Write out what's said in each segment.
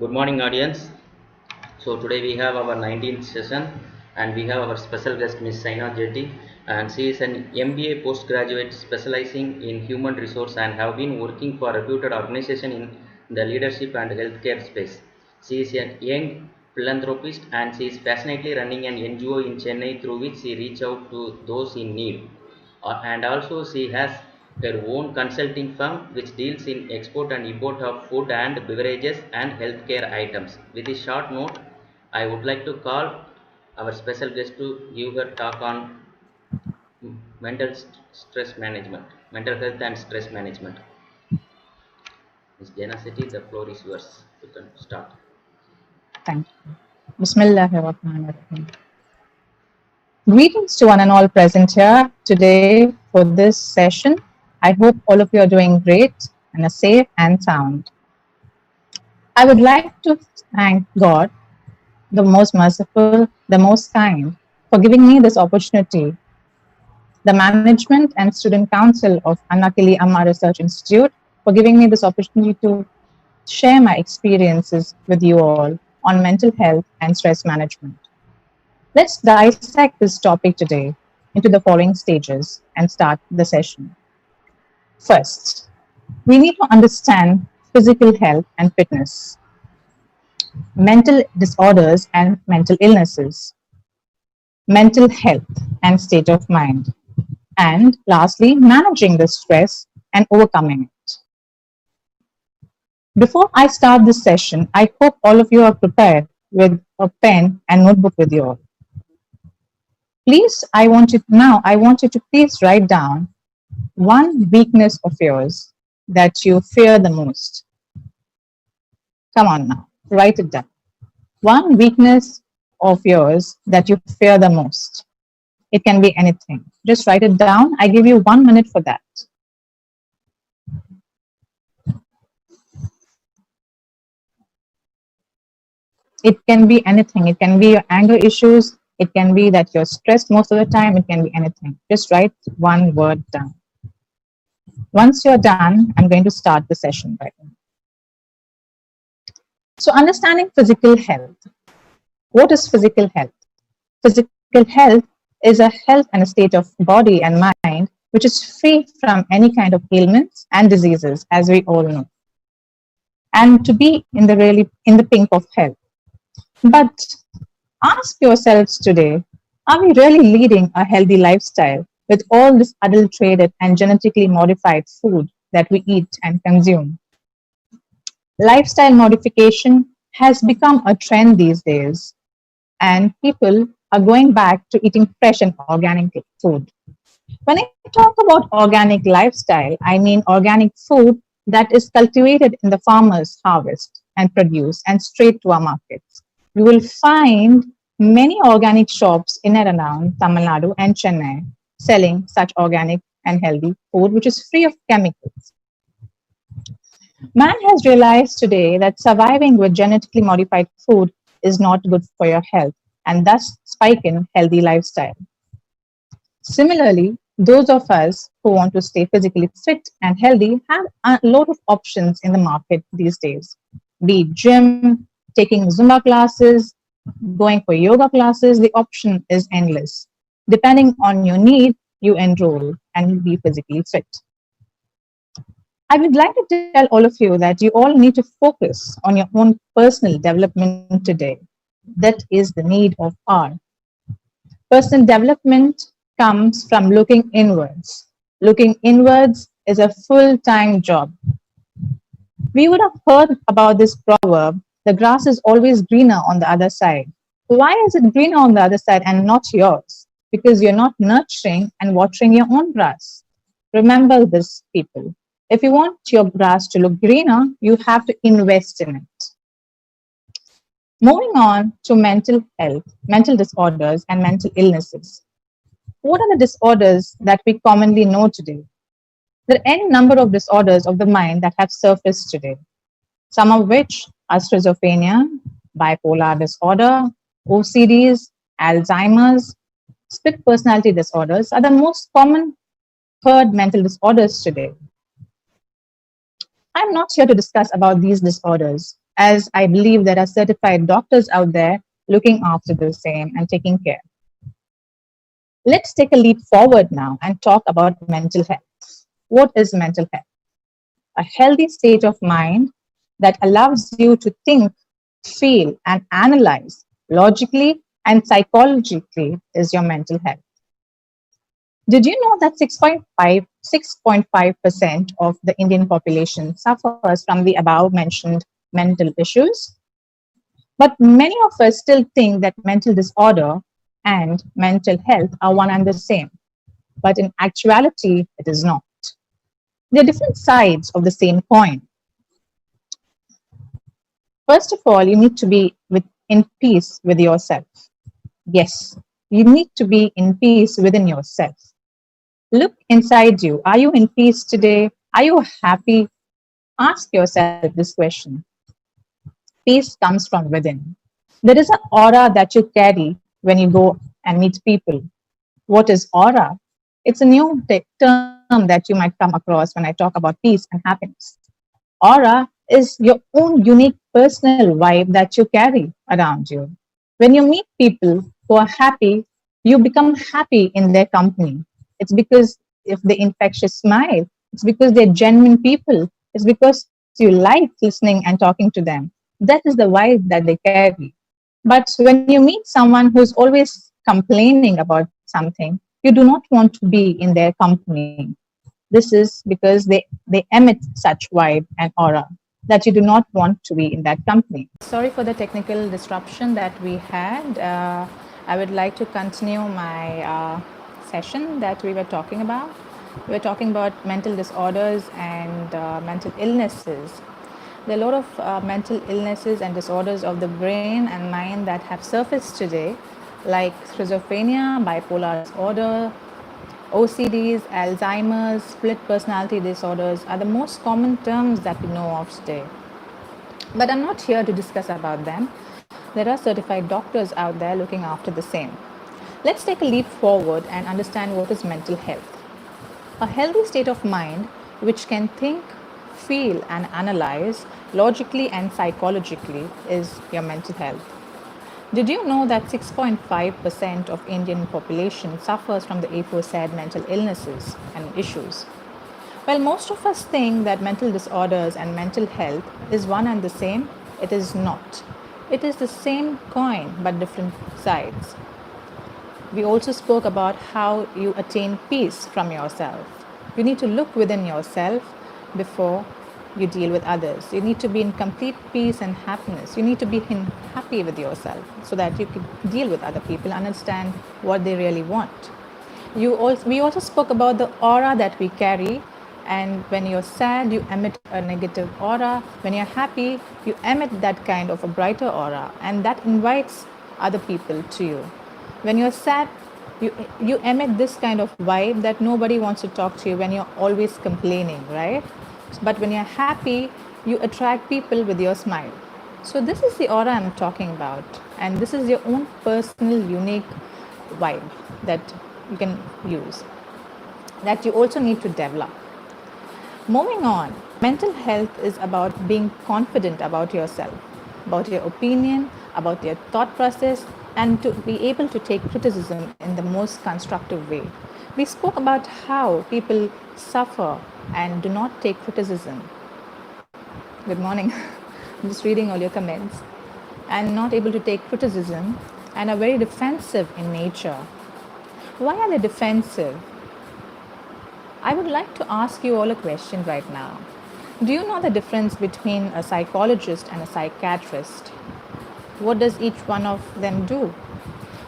Good morning, audience. So today we have our 19th session, and we have our special guest, Miss Zaina Jeddy, and she is an MBA postgraduate specializing in human resource and have been working for a reputed organization in the leadership and healthcare space. She is a young philanthropist, and she is passionately running an NGO in Chennai through which she reach out to those in need. And also she has her own consulting firm which deals in export and import of food and beverages and healthcare items. With this short note, I would like to call our special guest to give her talk on mental health and stress management. Ms. Zaina Jeddy, the floor is yours. You can start. Thank you. Bismillahirrahmanirrahim. Greetings to one and all present here today for this session. I hope all of you are doing great and are safe and sound. I would like to thank God, the most merciful, the most kind, for giving me this opportunity. The Management and Student Council of Annakkili Amma Research Institute for giving me this opportunity to share my experiences with you all on mental health and stress management. Let's dissect this topic today into the following stages and start the session. First, we need to understand physical health and fitness, mental disorders and mental illnesses, mental health and state of mind, and lastly, managing the stress and overcoming it. Before I start this session, I hope all of you are prepared with a pen and notebook with you all. Please, I want you to please write down one weakness of yours that you fear the most. Come on now, write it down. One weakness of yours that you fear the most. It can be anything. Just write it down. I give you 1 minute for that. It can be anything. It can be your anger issues. It can be that you're stressed most of the time. It can be anything. Just write one word down. Once you're done, I'm going to start the session right now. So understanding physical health. What is physical health? Physical health is a health and a state of body and mind which is free from any kind of ailments and diseases, as we all know, and to be in the pink of health. But ask yourselves today, are we really leading a healthy lifestyle with all this adulterated and genetically modified food that we eat and consume? Lifestyle modification has become a trend these days, and people are going back to eating fresh and organic food. When I talk about organic lifestyle, I mean organic food that is cultivated in the farmer's harvest and produce and straight to our markets. You will find many organic shops in and around Tamil Nadu and Chennai selling such organic and healthy food which is free of chemicals. Man has realized today that surviving with genetically modified food is not good for your health and thus spike in healthy lifestyle. Similarly, those of us who want to stay physically fit and healthy have a lot of options in the market these days. Be it gym, taking Zumba classes, going for yoga classes, the option is endless. Depending on your need, you enroll and be physically fit. I would like to tell all of you that you all need to focus on your own personal development today. That is the need of our. Personal development comes from looking inwards. Looking inwards is a full-time job. We would have heard about this proverb, the grass is always greener on the other side. Why is it greener on the other side and not yours? Because you're not nurturing and watering your own grass. Remember this, people. If you want your grass to look greener, you have to invest in it. Moving on to mental health, mental disorders and mental illnesses. What are the disorders that we commonly know today? There are any number of disorders of the mind that have surfaced today, some of which are schizophrenia, bipolar disorder, OCDs, Alzheimer's, split personality disorders are the most common heard mental disorders today. I'm not here to discuss about these disorders as I believe there are certified doctors out there looking after the same and taking care. Let's take a leap forward now and talk about mental health. What is mental health? A healthy state of mind that allows you to think, feel, and analyze logically and psychologically is your mental health. Did you know that 6.5% of the Indian population suffers from the above mentioned mental issues? But many of us still think that mental disorder and mental health are one and the same. But in actuality, it is not. They're different sides of the same coin. First of all, you need to be in peace with yourself. Yes, you need to be in peace within yourself. Look inside you. Are you in peace today? Are you happy? Ask yourself this question. Peace comes from within. There is an aura that you carry when you go and meet people. What is aura? It's a new term that you might come across when I talk about peace and happiness. Aura is your own unique personal vibe that you carry around you. When you meet people who are happy, you become happy in their company. It's because if they infectious smile, it's because they're genuine people. It's because you like listening and talking to them. That is the vibe that they carry. But when you meet someone who's always complaining about something, you do not want to be in their company. This is because they emit such vibe and aura that you do not want to be in that company. Sorry for the technical disruption that we had. I would like to continue my session that we were talking about. We were talking about mental disorders and mental illnesses. There are a lot of mental illnesses and disorders of the brain and mind that have surfaced today, like schizophrenia, bipolar disorder, OCDs, Alzheimer's, split personality disorders are the most common terms that we know of today. But I'm not here to discuss about them. There are certified doctors out there looking after the same. Let's take a leap forward and understand what is mental health. A healthy state of mind which can think, feel, and analyze logically and psychologically is your mental health. Did you know that 6.5% of Indian population suffers from the aforesaid mental illnesses and issues? Well, most of us think that mental disorders and mental health is one and the same. It is not. It is the same coin but different sides. We also spoke about how you attain peace from yourself. You need to look within yourself before you deal with others. You need to be in complete peace and happiness. You need to be happy with yourself so that you can deal with other people, understand what they really want. We also spoke about the aura that we carry, and when you're sad, you emit a negative aura. When you're happy, you emit that kind of a brighter aura, and that invites other people to you. When you're sad, you emit this kind of vibe that nobody wants to talk to you when you're always complaining, right? But when you're happy, you attract people with your smile. So this is the aura I'm talking about, and this is your own personal unique vibe that you can use, that you also need to develop. Moving on, mental health is about being confident about yourself, about your opinion, about your thought process, and to be able to take criticism in the most constructive way. We spoke about how people suffer and do not take criticism. Good morning. I'm just reading all your comments. And not able to take criticism and are very defensive in nature. Why are they defensive? I would like to ask you all a question right now. Do you know the difference between a psychologist and a psychiatrist? What does each one of them do?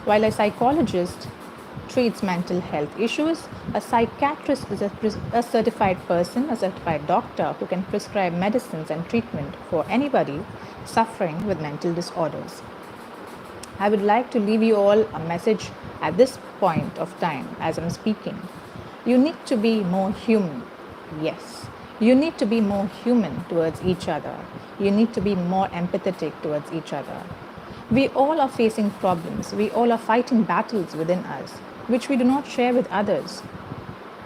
While a psychologist treats mental health issues, a psychiatrist is a certified person, a certified doctor who can prescribe medicines and treatment for anybody suffering with mental disorders. I would like to leave you all a message at this point of time as I'm speaking. You need to be more human. Yes, you need to be more human towards each other. You need to be more empathetic towards each other. We all are facing problems. We all are fighting battles within us, which we do not share with others.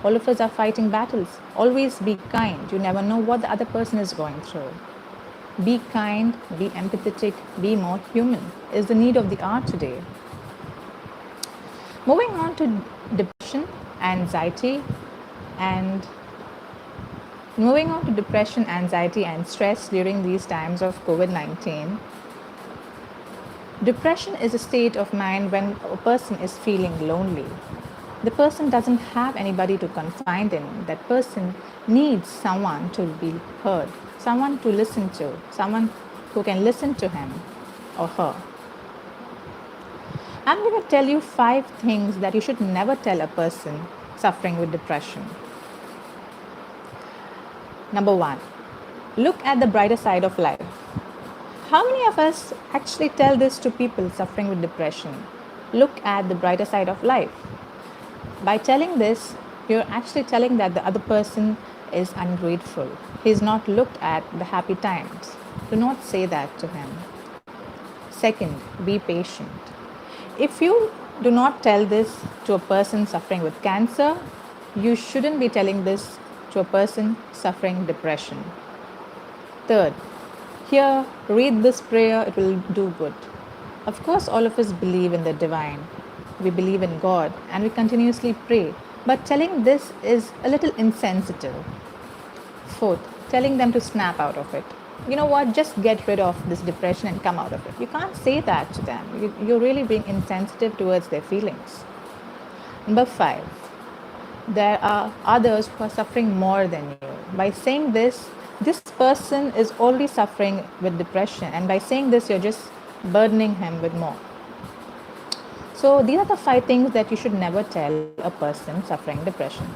All of us are fighting battles. Always be kind. You never know what the other person is going through. Be kind, be empathetic, be more human is the need of the hour today. Moving on to depression, anxiety, and stress during these times of COVID-19. Depression is a state of mind when a person is feeling lonely. The person doesn't have anybody to confide in. That person needs someone to be heard, someone to listen to, someone who can listen to him or her. I'm going to tell you 5 things that you should never tell a person suffering with depression. Number 1, look at the brighter side of life. How many of us actually tell this to people suffering with depression? Look at the brighter side of life. By telling this, you're actually telling that the other person is ungrateful. He's not looked at the happy times. Do not say that to him. Second, be patient. If you do not tell this to a person suffering with cancer, you shouldn't be telling this to a person suffering depression. Third, here, read this prayer, it will do good. Of course, all of us believe in the divine. We believe in God and we continuously pray. But telling this is a little insensitive. Fourth, telling them to snap out of it. You know what, just get rid of this depression and come out of it. You can't say that to them. You're really being insensitive towards their feelings. Number 5, there are others who are suffering more than you. By saying this person is already suffering with depression, and by saying this, you're just burdening him with more. So these are the 5 things that you should never tell a person suffering depression.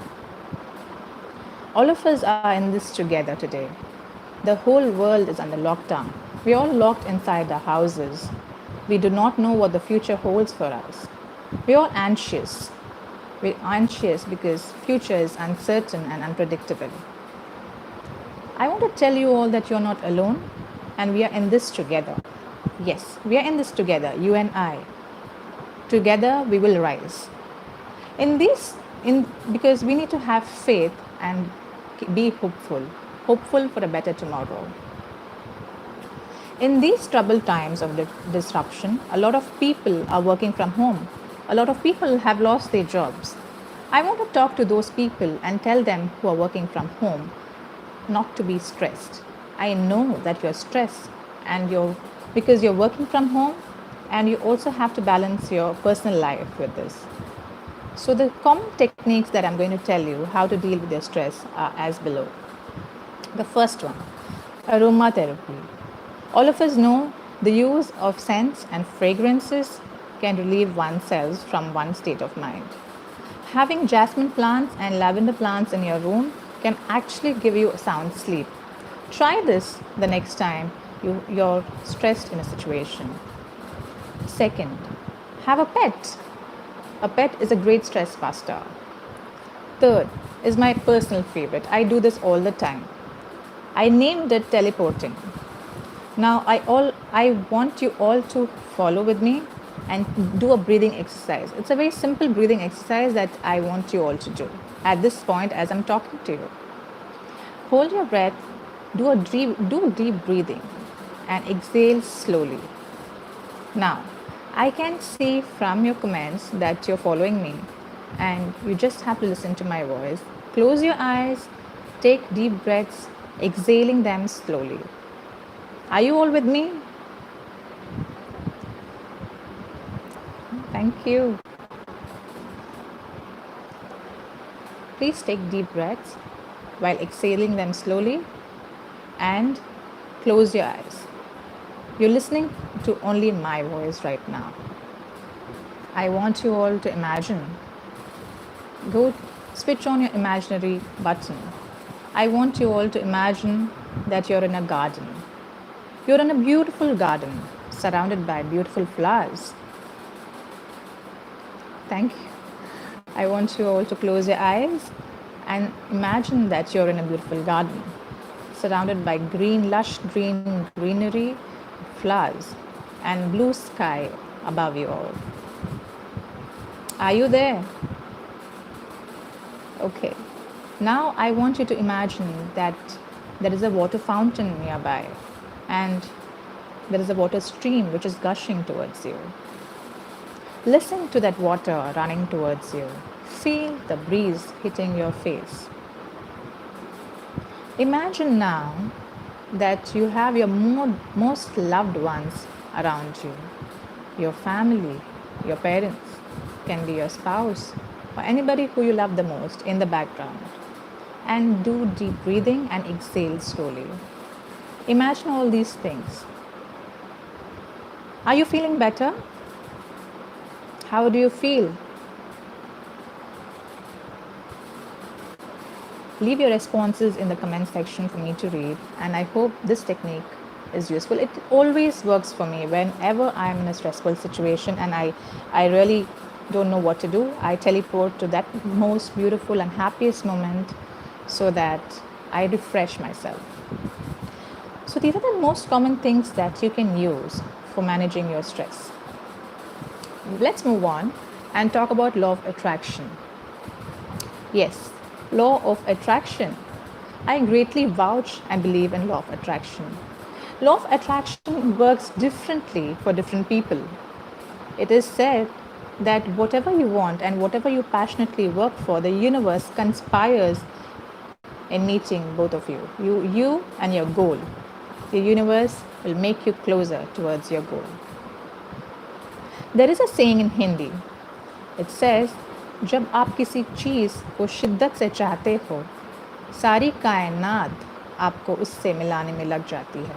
All of us are in this together today. The whole world is under lockdown. We're all locked inside our houses. We do not know what the future holds for us. We're all anxious. We're anxious because future is uncertain and unpredictable. I want to tell you all that you're not alone and we are in this together. Yes, we are in this together, you and I. Together we will rise. Because we need to have faith and be hopeful for a better tomorrow. In these troubled times of disruption, a lot of people are working from home. A lot of people have lost their jobs. I want to talk to those people and tell them who are working from home not to be stressed. I know that you're stressed because you're working from home and you also have to balance your personal life with this. So the common techniques that I'm going to tell you how to deal with your stress are as below. The first one, aromatherapy. All of us know the use of scents and fragrances can relieve oneself from one state of mind. Having jasmine plants and lavender plants in your room can actually give you a sound sleep. Try this the next time you're stressed in a situation. Second, have a pet. A pet is a great stress buster. Third is my personal favorite. I do this all the time. I named it teleporting. Now I want you all to follow with me and do a breathing exercise. It's a very simple breathing exercise that I want you all to do at this point as I'm talking to you. Hold your breath, do deep breathing and exhale slowly. Now, I can see from your comments that you're following me and you just have to listen to my voice. Close your eyes, take deep breaths, exhaling them slowly. Are you all with me? Thank you. Please take deep breaths while exhaling them slowly and close your eyes. You're listening to only my voice right now. I want you all to imagine. Go switch on your imaginary button. I want you all to imagine that you're in a garden. You're in a beautiful garden surrounded by beautiful flowers. Thank you. I want you all to close your eyes and imagine that you're in a beautiful garden surrounded by lush greenery, flowers and blue sky above you all. Are you there? Okay. Now I want you to imagine that there is a water fountain nearby. and there is a water stream which is gushing towards you. Listen to that water running towards you. Feel the breeze hitting your face. Imagine now that you have your most loved ones around you, your family, your parents, can be your spouse, or anybody who you love the most in the background. And do deep breathing and exhale slowly. Imagine all these things. Are you feeling better? How do you feel? Leave your responses in the comment section for me to read, and I hope this technique is useful. It always works for me whenever I am in a stressful situation and I really don't know what to do. I teleport to that most beautiful and happiest moment so that I refresh myself. So these are the most common things that you can use for managing your stress. Let's move on and talk about law of attraction. Yes, law of attraction. I greatly vouch and believe in law of attraction. Law of attraction works differently for different people. It is said that whatever you want and whatever you passionately work for, the universe conspires in meeting both of you. You and your goal. The universe will make you closer towards your goal. There is a saying in Hindi. It says, जब आप किसी चीज़ को शिद्दत से चाहते हो, सारी कायनात आपको उससे मिलाने में लग जाती है.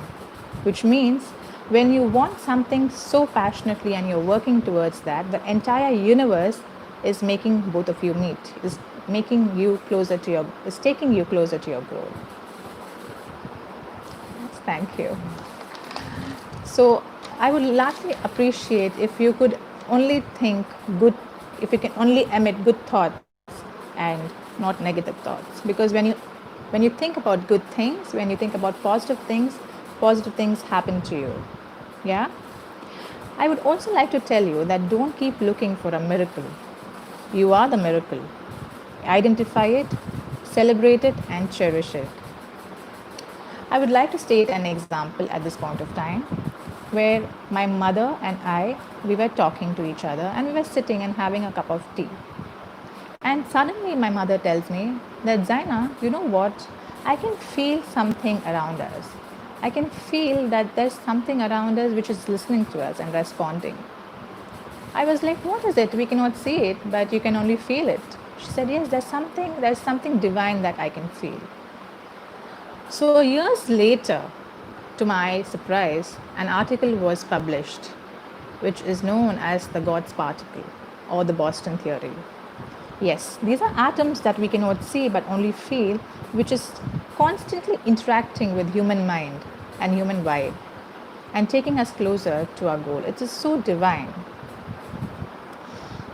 Which means, when you want something so passionately and you're working towards that, the entire universe is making both of you meet, is taking you closer to your goal. Thank you. So I would largely appreciate if you could only think good, if you can only emit good thoughts and not negative thoughts. Because when you think about good things, when you think about positive things happen to you. Yeah? I would also like to tell you that don't keep looking for a miracle. You are the miracle. Identify it, celebrate it, and cherish it. I would like to state an example at this point of time where my mother and we were talking to each other and we were sitting and having a cup of tea. And suddenly my mother tells me that, Zaina, you know what? I can feel something around us. I can feel that there's something around us which is listening to us and responding. I was like, what is it? We cannot see it, but you can only feel it. She said, yes, there's something divine that I can feel. So years later, to my surprise, an article was published, which is known as the God's particle or the Boston theory. Yes, these are atoms that we cannot see but only feel, which is constantly interacting with human mind and human vibe and taking us closer to our goal. It is so divine.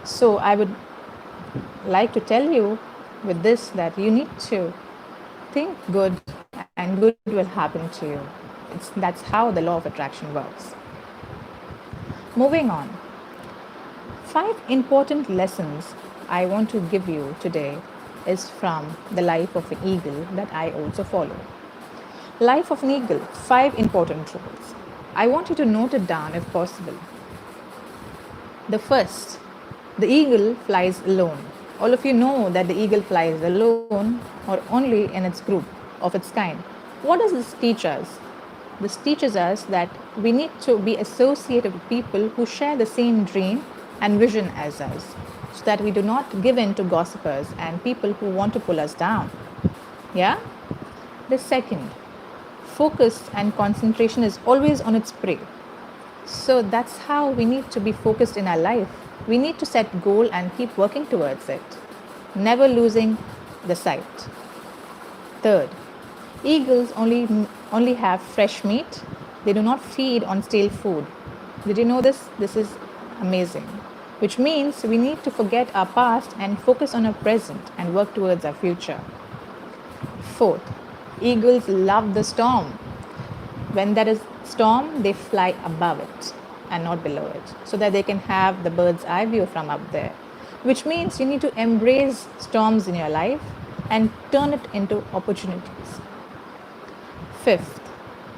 So I would like to tell you with this that you need to think good and good will happen to you. That's how the law of attraction works. Moving on. 5 important lessons I want to give you today is from the life of an eagle that I also follow. Life of an eagle, 5 important rules. I want you to note it down if possible. The first, the eagle flies alone. All of you know that the eagle flies alone or only in its group of its kind. What does this teach us? This teaches us that we need to be associated with people who share the same dream and vision as us, so that we do not give in to gossipers and people who want to pull us down. Yeah? The second, focus and concentration is always on its prey. So that's how we need to be focused in our life. We need to set goal and keep working towards it, never losing the sight. Third, eagles only have fresh meat. They do not feed on stale food. Did you know this? This is amazing. Which means we need to forget our past and focus on our present and work towards our future. Fourth, eagles love the storm. When there is storm, they fly above it and not below it, so that they can have the bird's eye view from up there. Which means you need to embrace storms in your life and turn it into opportunities. Fifth,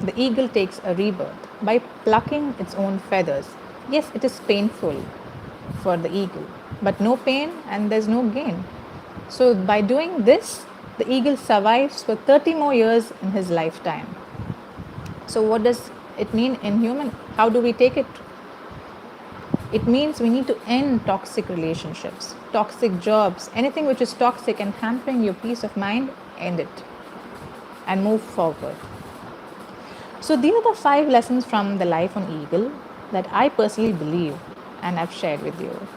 the eagle takes a rebirth by plucking its own feathers. Yes, it is painful for the eagle, but no pain and there's no gain. So, by doing this, the eagle survives for 30 more years in his lifetime. So, what does it mean in human? How do we take it? It means we need to end toxic relationships, toxic jobs, anything which is toxic and hampering your peace of mind, end it and move forward. So, these are the 5 lessons from the life on eagle that I personally believe and I've shared with you.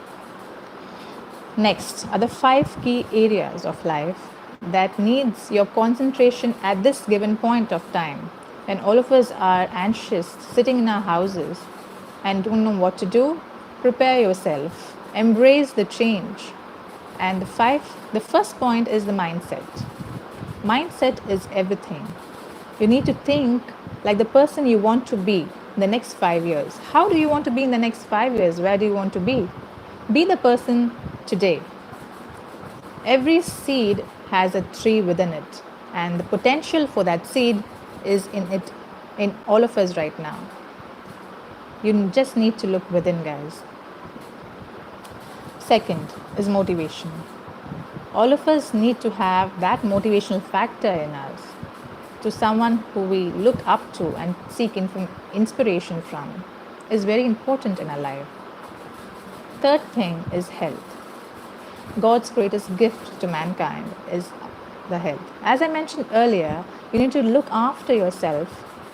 Next are the 5 key areas of life that needs your concentration at this given point of time, when all of us are anxious, sitting in our houses and don't know what to do. Prepare yourself, embrace the change. And the first point is the mindset. Mindset is everything. You need to think like the person you want to be in the next 5 years. How do you want to be in the next 5 years? Where do you want to be? Be the person today. Every seed has a tree within it, and the potential for that seed is in all of us right now. You just need to look within, guys. Second is motivation. All of us need to have that motivational factor in us, to someone who we look up to and seek inspiration from, is very important in our life. Third thing is health. God's greatest gift to mankind is the health. As I mentioned earlier, you need to look after yourself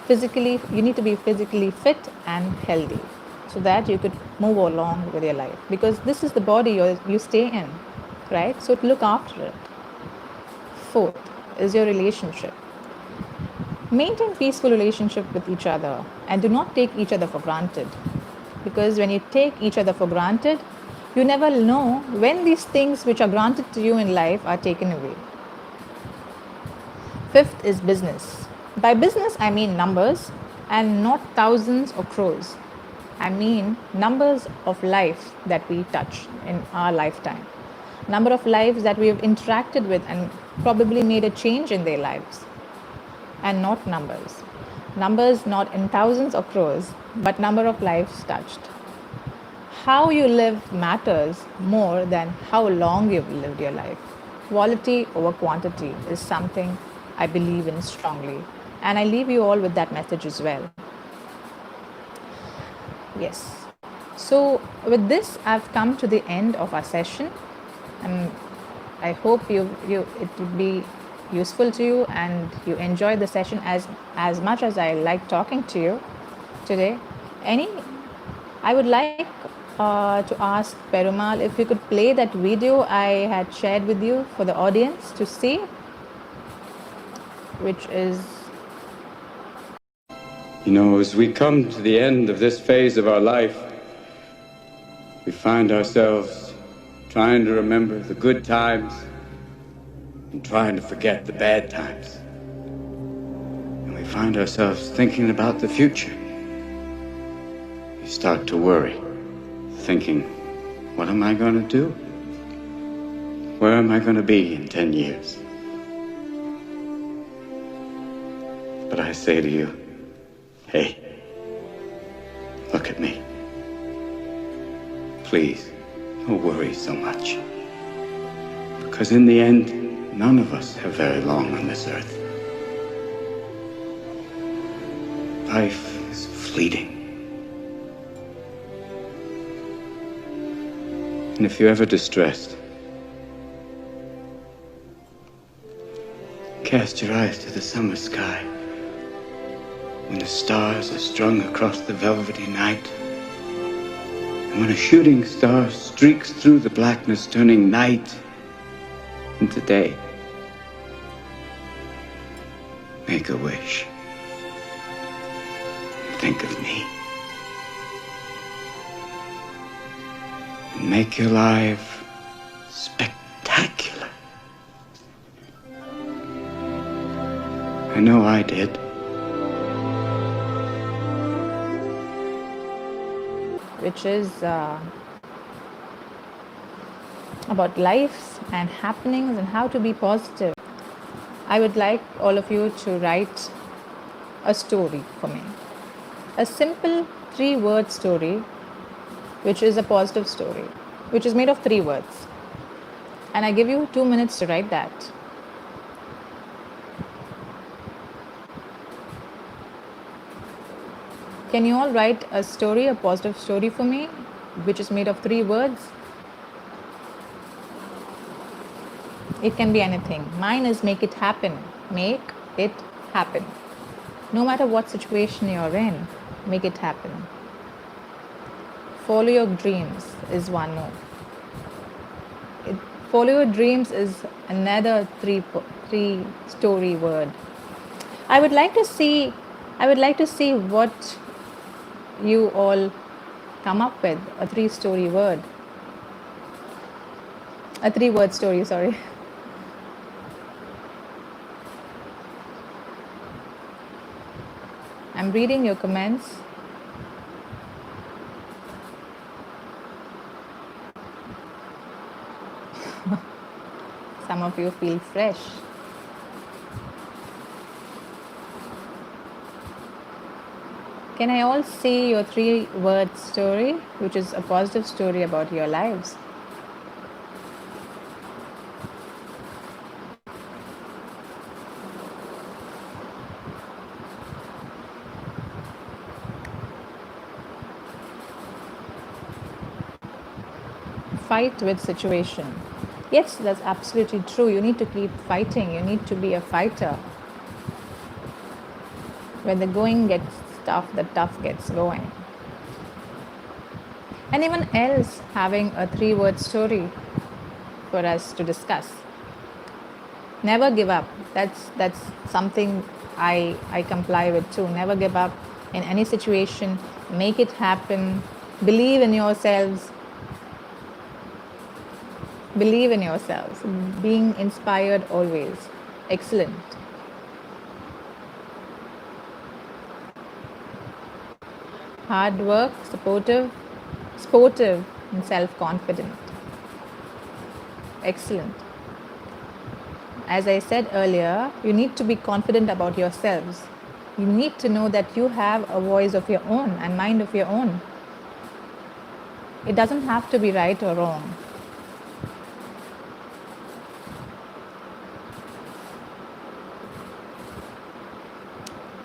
physically. You need to be physically fit and healthy so that you could move along with your life, because this is the body you stay in, right? So look after it. Fourth is your relationship. Maintain peaceful relationship with each other and do not take each other for granted, because when you take each other for granted, you never know when these things which are granted to you in life are taken away. Fifth is business. By business, I mean numbers, and not thousands or crores. I mean numbers of life that we touch in our lifetime. Number of lives that we have interacted with and probably made a change in their lives. And not numbers. Numbers not in thousands or crores, but number of lives touched. How you live matters more than how long you've lived your life. Quality over quantity is something I believe in strongly. And I leave you all with that message as well. Yes. So with this, I've come to the end of our session. And I hope it will be useful to you and you enjoy the session as much as I like talking to you today. I would like to ask Perumal if you could play that video I had shared with you for the audience to see, which is... As we come to the end of this phase of our life, we find ourselves trying to remember the good times and trying to forget the bad times. And we find ourselves thinking about the future. You start to worry, thinking, what am I going to do? Where am I going to be in 10 years? But I say to you, hey, look at me. Please, don't worry so much. Because in the end, none of us have very long on this earth. Life is fleeting. And if you're ever distressed, cast your eyes to the summer sky, when the stars are strung across the velvety night, and when a shooting star streaks through the blackness, turning night into day. Make a wish. Think of me. And make your life spectacular. I know I did. Which is about life and happenings and how to be positive. I would like all of you to write a story for me. A simple 3-word story, which is a positive story, which is made of 3 words. And I give you 2 minutes to write that. Can you all write a story, a positive story for me, which is made of 3 words? It can be anything. Mine is make it happen. Make it happen. No matter what situation you're in, make it happen. Follow your dreams is one more. Follow your dreams is another 3-story word. I would like to see what you all come up with, a 3-story word. A 3-word story, sorry. I'm reading your comments. Some of you feel fresh. Can I all see your 3-word story, which is a positive story about your lives? Fight with situation. Yes, that's absolutely true. You need to keep fighting. You need to be a fighter. When the going gets tough, the tough gets going. Anyone else having a 3-word story for us to discuss? Never give up. That's something I comply with too. Never give up in any situation. Make it happen. Believe in yourselves. Believe in yourselves. Being inspired always. Excellent. Hard work, sportive and self-confident. Excellent. As I said earlier, you need to be confident about yourselves. You need to know that you have a voice of your own and mind of your own. It doesn't have to be right or wrong.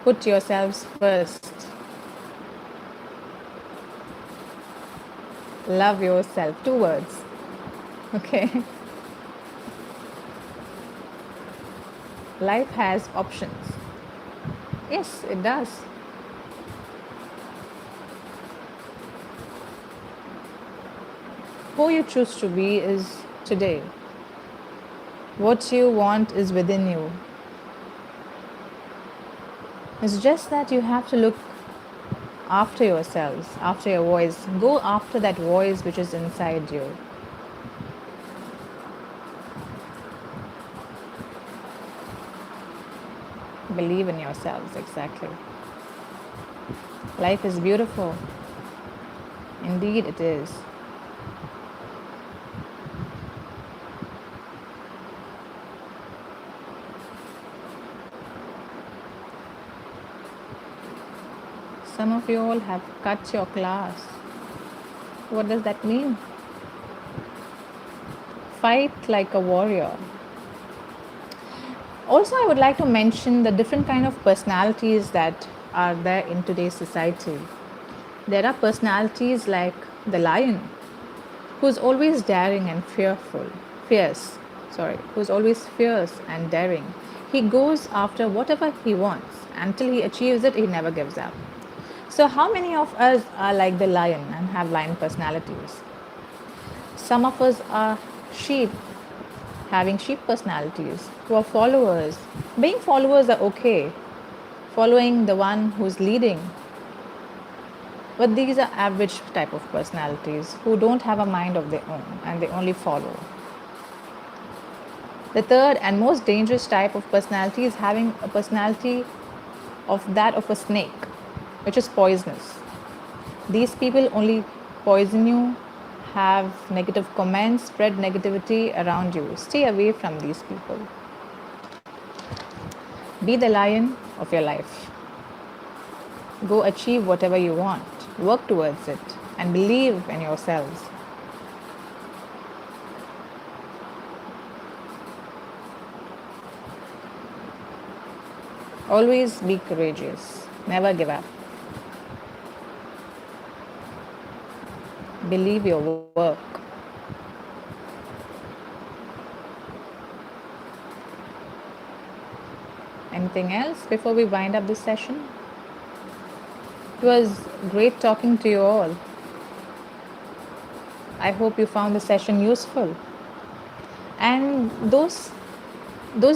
Put yourselves first. Love yourself. 2 words. Okay. Life has options. Yes, it does. Who you choose to be is today. What you want is within you. It's just that you have to look after yourselves, after your voice. Go after that voice which is inside you. Believe in yourselves, exactly. Life is beautiful. Indeed it is. Some of you all have cut your class. What does that mean? Fight like a warrior. Also, I would like to mention the different kind of personalities that are there in today's society. There are personalities like the lion, who's always daring and who's always fierce and daring. He goes after whatever he wants. Until he achieves it, he never gives up. So how many of us are like the lion and have lion personalities? Some of us are sheep, having sheep personalities, who are followers. Being followers are okay, following the one who's leading. But these are average type of personalities who don't have a mind of their own and they only follow. The third and most dangerous type of personality is having a personality of that of a snake, which is poisonous. These people only poison you, have negative comments, spread negativity around you. Stay away from these people. Be the lion of your life. Go achieve whatever you want. Work towards it and believe in yourselves. Always be courageous. Never give up. Believe your work. Anything else before we wind up this session? It was great talking to you all. I hope you found the session useful. And those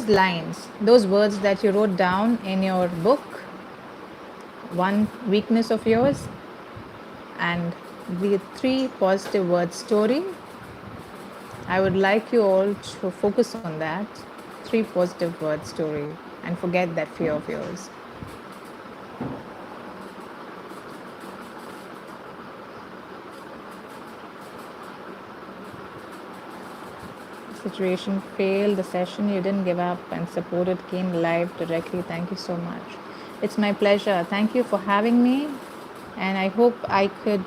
lines, those words that you wrote down in your book, one weakness of yours and the 3 positive word story, I would like you all to focus on that 3 positive word story and forget that fear of yours. Situation failed, the session, you didn't give up and supported, came live directly. Thank you so much. It's my pleasure. Thank you for having me, and I hope I could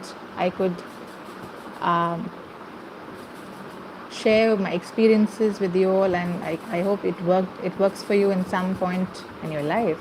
share my experiences with you all, and I hope it works for you in some point in your life.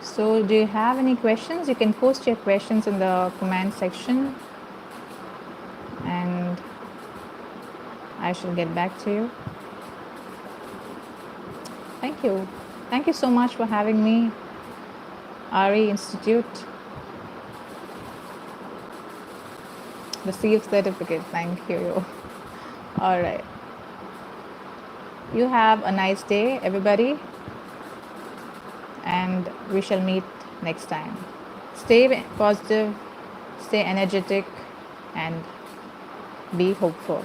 So do you have any questions? You can post your questions in the comment section and I shall get back to you. Thank you. Thank you so much for having me. AARI Institute. Receive certificate. Thank you. All right. You have a nice day, everybody. And we shall meet next time. Stay positive, stay energetic, and be hopeful.